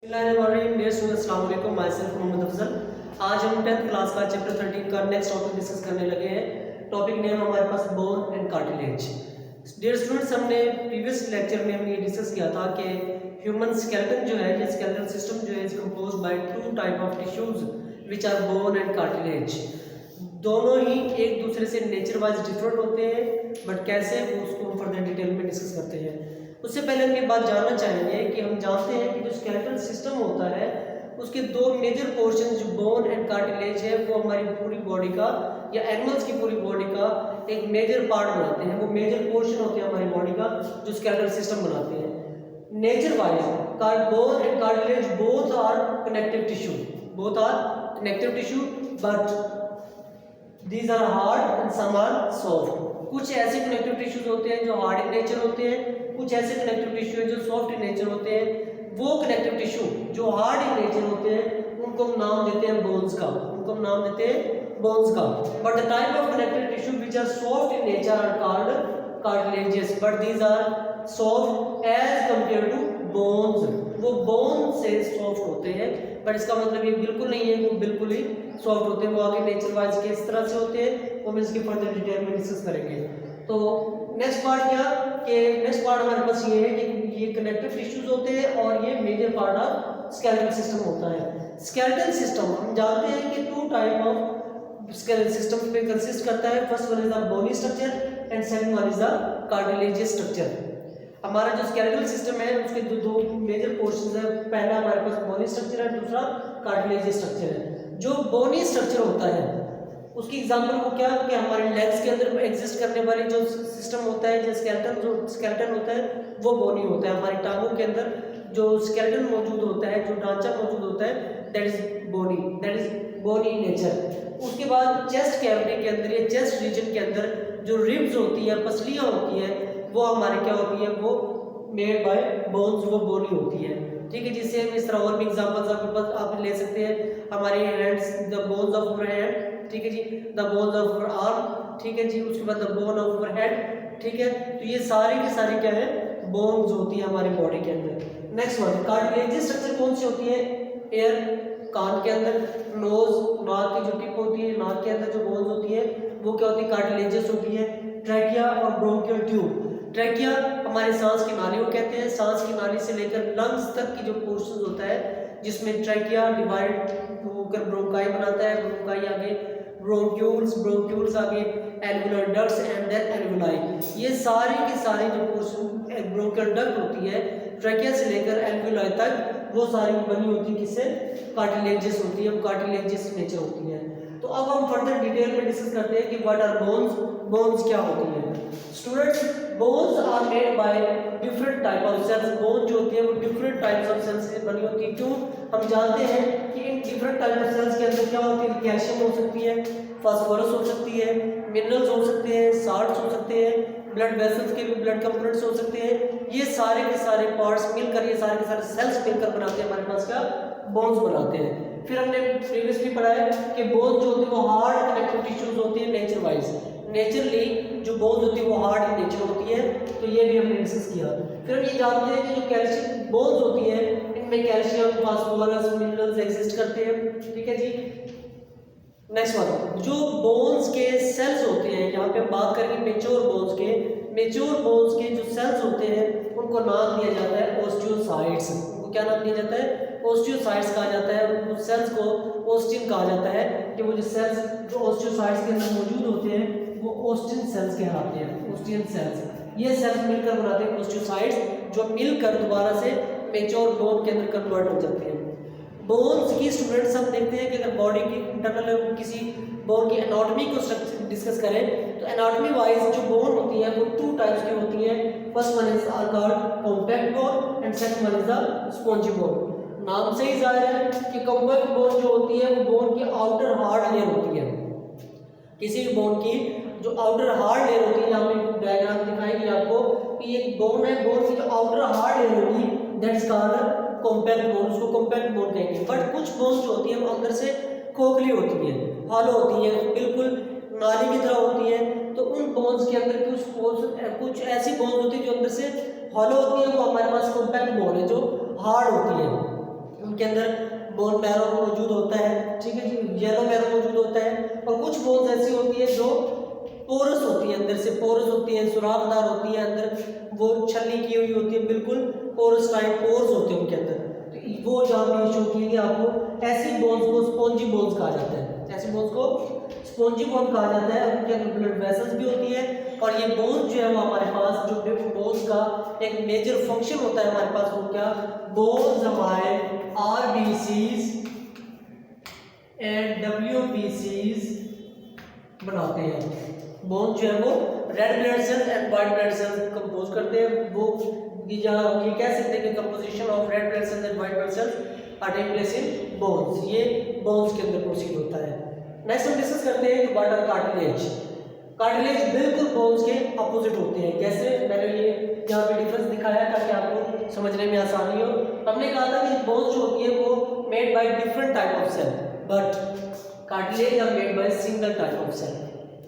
अस्सलाम वालेकुम, my self Mohammad Afzal. आज हम 10th क्लास का चैप्टर 13 का नेक्स्ट टॉपिक डिस्कस करने लगे हैं। टॉपिक नेम हमारे पास bone and cartilage. Dear students, हमने प्रीवियस लेक्चर में हमने ये डिस्कस किया था कि ह्यूमन स्केलेटन जो है, ये स्केलेटल सिस्टम जो है, is composed by two type of tissues which are bone and cartilage. दोनों ही एक दूसरे से नेचर वाइज डिफरेंट होते हैं, बट कैसे वो उसको हम फर्दर डिटेल में डिस्कस करते हैं। उससे पहले हम ये बात जानना चाहेंगे कि हम जानते हैं कि जो स्केलेटल सिस्टम होता है उसके दो मेजर पोर्शन जो बोन एंड कार्टिलेज है वो हमारी पूरी बॉडी का या एनिमल्स की पूरी बॉडी का एक मेजर पार्ट बनाते हैं। वो मेजर पोर्शन होते हैं हमारी बॉडी का जो स्केलेटल सिस्टम बनाते हैं। Nature wise bone and cartilage both are connective tissue, but these are hard and some are soft। कुछ ऐसे कनेक्टिव टिश्यूज होते हैं जो हार्ड इन नेचर होते हैं, कुछ ऐसे कनेक्टिव टिश्यू हैं जो सॉफ्ट इन नेचर होते हैं। वो कनेक्टिव टिश्यू जो हार्ड इन नेचर होते हैं उनको हम नाम देते हैं बोन्स का, but the type of connective tissue which are soft in nature are called cartilages, but these are soft as compare to bones. वो बोन से सॉफ्ट होते हैं, बट इसका मतलब ये बिल्कुल नहीं है वो बिल्कुल ही सॉफ्ट होते हैं। वो आगे नेचर वाइज किस तरह से होते हैं वो हम इसकी फर्दर डिटेल में डिस्कस करेंगे। तो नेक्स्ट पार्ट हमारे पास ये है कि ये कनेक्टिव टिश्यूज होते हैं और ये major part of skeletal system होता है। स्केलेटल सिस्टम हम जानते हैं कि two type of skeletal system पे कंसिस्ट करता है। First one is the bony structure and second one is the cartilaginous structure. हमारा जो स्केलेटल सिस्टम है उसके जो दो मेजर पोर्शंस है, पहला हमारे पास बोनी स्ट्रक्चर है, दूसरा कार्टिलेजियस स्ट्रक्चर है। जो बोनी स्ट्रक्चर होता है उसकी एग्जांपल को क्या कि हमारे लेग्स के अंदर एग्जिस्ट करने वाली जो सिस्टम होता है, जो स्केलेटन होता है वो बोनी होता है। हमारी टांगों के अंदर जो स्केलेटन मौजूद होता है, जो ढांचा मौजूद होता है, that is bony in nature. उसके बाद चेस्ट कैविटी के अंदर या चेस्ट रीजन के अंदर जो रिब्स होती है, पसलियाँ होती है, वो हमारे क्या होती है, वो मेड बाय बोन्स, वो बोनी होती है। ठीक है, जिससे हम इस तरह और भी एग्जांपल्स आपके पास आप ले सकते हैं। हमारे hands, the bones of our hand, ठीक है जी, the bones of our arm, ठीक है जी, उसके बाद the bone of our head, ठीक है। तो ये सारे के सारे क्या है, बोन्स होती है हमारी बॉडी के अंदर। नेक्स्ट वन, कार्टिलेजियस स्ट्रक्चर कौन सी होती है? एयर, कान के अंदर, नोज, नाक की जो टिप होती है, नाक के अंदर जो बोन्स होती है वो क्या होती है, कार्टिलेजियस होती है। ट्रैकिया और ब्रोंकियल ट्यूब। ट्रैकिया हमारे सांस की नाली को कहते हैं। सांस की नाली से लेकर लंग्स तक की जो पोर्शन होता है जिसमें ट्रैकिया डिवाइड होकर ब्रोंकाई बनाता है, ब्रोंकाई आगे ब्रोंक्यूल्स आगे alveolar ducts and then alveoli. ये सारे के सारे जो पोर्शन ब्रोंकियल डक्ट होती है ट्रैकिया से लेकर एल्वुलाई तक, वो सारी बनी होती है किससे, कार्टिलेजियस होती है, वो कार्टिलेजियस नेचर होती है। तो अब हम फर्दर डिटेल में डिस्कस करते हैं कि व्हाट आर बोन्स क्या होती है। Students, bones are made by different type of cells. Bone जो होती है वो डिफरेंट टाइप्स ऑफ सेल्स से बनी होती है। क्यों? हम जानते हैं कि इन डिफरेंट टाइप ऑफ सेल्स के अंदर क्या होती है, कैल्शियम हो सकती है, फास्फोरस हो सकती है, मिनरल्स हो सकते हैं, साल्ट्स हो सकते हैं, ब्लड वेसल्स के भी ब्लड कंपोनेंट्स हो सकते हैं। ये सारे के सारे पार्ट्स मिलकर, ये सारे के सारे सेल्स मिलकर बनाते हैं हमारे पास क्या, बोन्स बनाते हैं। फिर हमने प्रीवियसली पढ़ा है कि बोन्स जो होती है वो हार्ड कनेक्टिव टिश्यूज होती है नेचर वाइज। नेचरली जो बोन्स होती है वो हार्ड इन नेचर होती है, तो ये भी हमने डिस्कस किया। फिर हम ये जानते हैं कि जो कैल्शियम बोन्स होती है इनमें कैल्शियम, फास्फोरस, मिनरल्स एग्जिस्ट करते हैं। ठीक है जी। नेक्स्ट वन, जो बोन्स के सेल्स होते हैं, यहाँ पे हम बात करेंगे मेच्योर बोन्स के जो सेल्स होते हैं उनको नाम दिया जाता है ओस्टियोसाइट्स। उनको क्या नाम दिया जाता है, ओस्टियोसाइट्स कहा जाता है। उस सेल्स को ओस्टिन कहा जाता है कि वो जो सेल्स जो ओस्टियोसाइट्स के अंदर मौजूद होते हैं वो ओस्टिन सेल्स कहलाते हैं। ओस्टिन सेल्स, ये सेल्स मिलकर बनाते हैं ओस्टियोसाइट्स, जो मिलकर दोबारा से मेच्योर बोन के अंदर कन्वर्ट हो जाते हैं। बोन्स की स्टूडेंट्स हम देखते हैं कि अगर बॉडी की इंटरनल किसी बोन की एनाटॉमी को डिस्कस करें तो एनाटॉमी वाइज जो बोन होती है वो टू टाइप्स की होती है। First one is called compact bone and second one is the spongy bone. नाम से ही जाहिर है कि कॉम्पैक्ट बोन जो होती है वो बोन की आउटर हार्ड लेयर होती है। किसी भी बोन की जो आउटर हार्ड लेयर होती है, यहाँ पे डायग्राम दिखाएगी आपको कि ये बोन है, बोन की जो आउटर हार्ड लेयर होगी that is called compact bone, उसको कॉम्पैक्ट बोन कहेंगे। बट कुछ बोन जो होती है वो अंदर से खोखली होती है, हॉलो होती है, बिल्कुल नाली की तरह होती है। तो उन बोन्स के अंदर कुछ ऐसी बोन्स होती है जो अंदर से हॉलो होती है, वो हमारे पास कॉम्पैक्ट बोन है जो हार्ड होती है। उनके अंदर बोन मैरो मौजूद होता है, ठीक है जी, येलो मैरो मौजूद होता है। और कुछ बोन्स ऐसी होती है जो पोरस होती है, अंदर से पोरस होती है, सुराखदार होती है, अंदर वो छलनी की हुई होती है, बिल्कुल पोरस टाइप पोर्स होते हैं उनके अंदर। तो वो जहाँ पे शो किएंगे आपको, ऐसी बोन्स को स्पॉन्जी बोन्स कहा जाता है, ऐसी बोन्स को स्पॉन्जी बोन कहा जाता है। उनके अंदर ब्लड वेसल्स भी होती है और ये बोन्स जो है वो हमारे पास, जो बोन्स का एक मेजर फंक्शन होता है हमारे पास, वो क्या, बोन्स हमारे आरबीसीज एंड डब्ल्यूबीसीज बनाते हैं। बोन जो है वो red blood cells and white blood cells compose करते हैं। वो ये कह सकते हैं कि composition of red blood cells and white blood cells are take place in bones, ये बोन्स के अंदर प्रोसीड होता है। नेक्स्ट हम डिस्कस करते हैं कि व्हाट आर कार्टिलेज। कार्टिलेज बिल्कुल बोन्स के अपोजिट होते हैं। कैसे, मैंने ये यहाँ पे डिफरेंस दिखाया ताकि आपको समझने में आसानी हो। हमने कहा था कि बोन्स जो होती है वो made by different type of cell, but cartilage are made by single type of cell,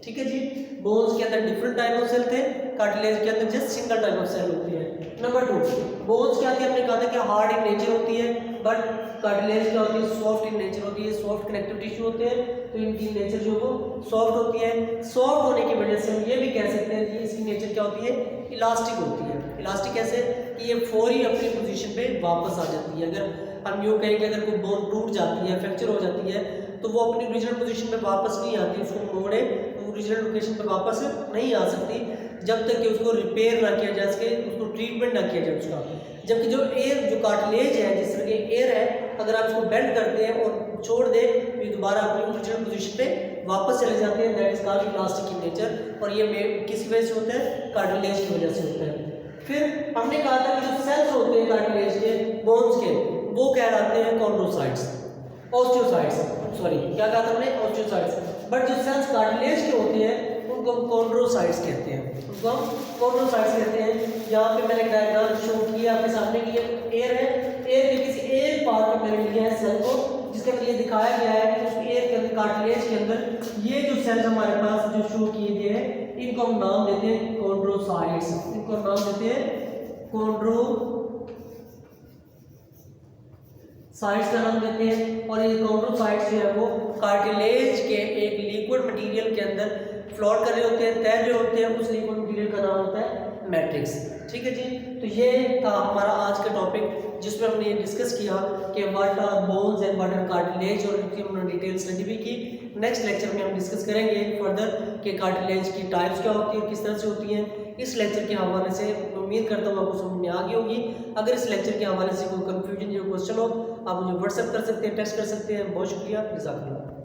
ठीक है जी। बोन्स के अंदर डिफरेंट टाइप ऑफ सेल थे, कार्टिलेज के अंदर just single type of cell होती है। नंबर 2, बोन्स क्या थी, हमने कहा था कि हार्ड इन नेचर होती है, बट कार्टिलेज क्या होती है, सॉफ्ट इन नेचर होती है, सॉफ्ट कनेक्टिव टिश्यू होते हैं, तो इनकी नेचर जो वो सॉफ्ट होती है। सॉफ्ट होने की वजह से हम ये भी कह सकते हैं कि इसकी नेचर क्या होती है, इलास्टिक होती है। इलास्टिक कैसे कि ये फौरी अपनी पोजीशन पे वापस आ जाती है। अगर हम यूँ कहें कि अगर कोई बोन टूट जाती है, फ्रैक्चर हो जाती है, तो वो अपनी ओरिजिनल पोजीशन पे वापस नहीं आती, उसको मोड़े तो ओरिजिनल लोकेशन पे वापस नहीं आ सकती जब तक कि उसको रिपेयर ना किया जा सके, उसको ट्रीटमेंट ना किया जाए उसका। जबकि जो कार्टिलेज है, जिस तरह के एयर है, अगर आप इसको बेंड करते हैं और छोड़ दें तो ये दोबारा अपनी ओरिजिनल पोजीशन पे वापस चले जाते हैं। That is called elastic in nature, और ये किस वजह से होता है, कार्टिलेज की वजह से होता है। फिर हमने कहा था कि जो सेल्स होते हैं कार्टिलेज के, बोन्स के, वो कहलाते हैं कॉन्ड्रोसाइट्स, ऑस्टियोसाइट्स, सॉरी क्या कहा था हमने, ऑस्टियोसाइट्स। बट जो सेल्स कार्टिलेज के होते हैं उनको हम कॉन्ड्रोसाइट्स कहते हैं, उनको हम कॉन्ड्रोसाइट्स कहते हैं। यहाँ पे मैंने डायग्राम शो किया आपके सामने कि ये एयर है, एयर के किसी एक पार्ट में मैंने लिया है सेल को, जिसके अंदर ये दिखाया गया है कि उस एयर के अंदर, कार्टिलेज के अंदर ये जो सेल्स हमारे पास जो शो किए गए हैं, इनको हम नाम देते हैं कॉन्ड्रोसाइट्स, इनको नाम देते हैं कॉन्ड्रोसाइट्स का नाम देते हैं। और ये कॉन्ड्रोसाइट्स जो है वो कार्टिलेज के एक लिक्विड मटेरियल के अंदर फ्लोट कर रहे होते हैं, तैर रहे होते हैं। उस लिक्विड मटेरियल का नाम होता है मैट्रिक्स, ठीक है जी। तो ये था हमारा आज का टॉपिक, जिसमें हमने ये डिस्कस किया कि what are bones and what are cartilage, और इनकी हमने डिटेल स्टडी भी की। नेक्स्ट लेक्चर में हम डिस्कस करेंगे फर्दर कि कार्टिलेज की टाइप्स क्या होती है, किस तरह से होती हैं। इस लेक्चर के हवाले से उम्मीद करता हूँ आपको समझ में आ गई होगी। अगर इस लेक्चर के हवाले से कोई कन्फ्यूजन या क्वेश्चन हो, आप मुझे व्हाट्सएप कर सकते हैं, टेक्स्ट कर सकते हैं। बहुत शुक्रिया, जज़ाकल्लाह।